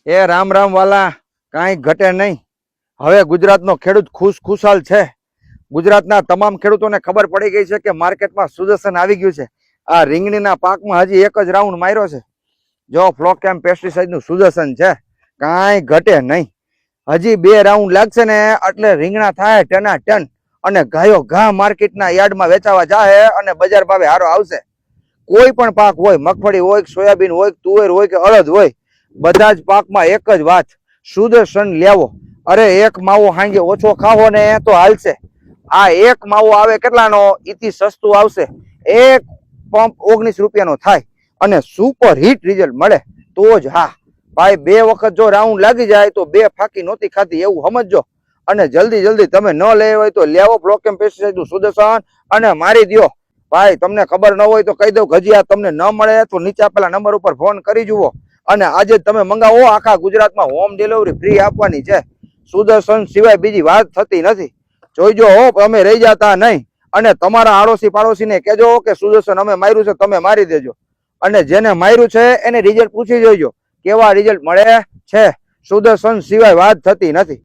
એ રામ રામ વાલા, કાંઈ ઘટે નહીં. હવે ગુજરાતનો ખેડૂત ખુશાલ છે. ગુજરાતના તમામ ખેડૂતોને ખબર પડી ગઈ છે કે માર્કેટમાં સુદર્શન આવી ગયું છે. આ રીંગણીના પાકમાં હજી એક જ રાઉન્ડ માર્યો છે. જો ફ્લોકેમ પેસ્ટિસાઇડનું સુદર્શન છે, કાંઈ ઘટે નહીં. હજી 2 રાઉન્ડ લાગશે ને એટલે રીંગણા થાય ટના ટન, અને ગાયો ઘા માર્કેટના યાર્ડમાં વેચાવા જાય અને બજાર ભાવે હારો આવશે. કોઈ પણ પાક હોય, મગફળી હોય, સોયાબીન હોય, તુવેર હોય કે અડદ હોય, બધા જ પાકમાં એક જ વાત, સુદર્શન લેવો. અરે એક માવો હાંજે ઓછો ખાવો ને તો હાલશે. આ એક માવો આવે કેટલાનો? ઈથી સસ્તું આવશે. એક પંપ 19 રૂપિયાનો થાય અને સુપર હિટ રિઝલ્ટ મળે તો જ. હા ભાઈ, 2 વખત જો રાઉન્ડ લાગી જાય તો 2 ફાકી નહોતી ખાધી એવું સમજજો. અને જલ્દી તમે ન લેવા હોય તો લેવો ફ્લોકેમ પેસ્ટિસાઇડનું સુદર્શન અને મારી દો. ભાઈ તમને ખબર ન હોય તો કહી દઉં, હજી આ તમને ન મળે તો નીચે આપેલા નંબર ઉપર ફોન કરી જુઓ અને આજે જ તમે મંગાવો. આખા ગુજરાતમાં હોમ ડિલિવરી ફ્રી આપવાની છે. સુદર્શન સિવાય બીજી વાત થતી નથી. જોઈજો હો, તમે રહી જતા નહીં. અને તમારા આડોશી પાડોશીને કહેજો કે સુદર્શન અમે માર્યું છે, તમે મારી દેજો. અને જેને માર્યું છે એને રિઝલ્ટ પૂછી જોઈજો કેવા રિઝલ્ટ મળે છે. સુદર્શન સિવાય વાત થતી નથી.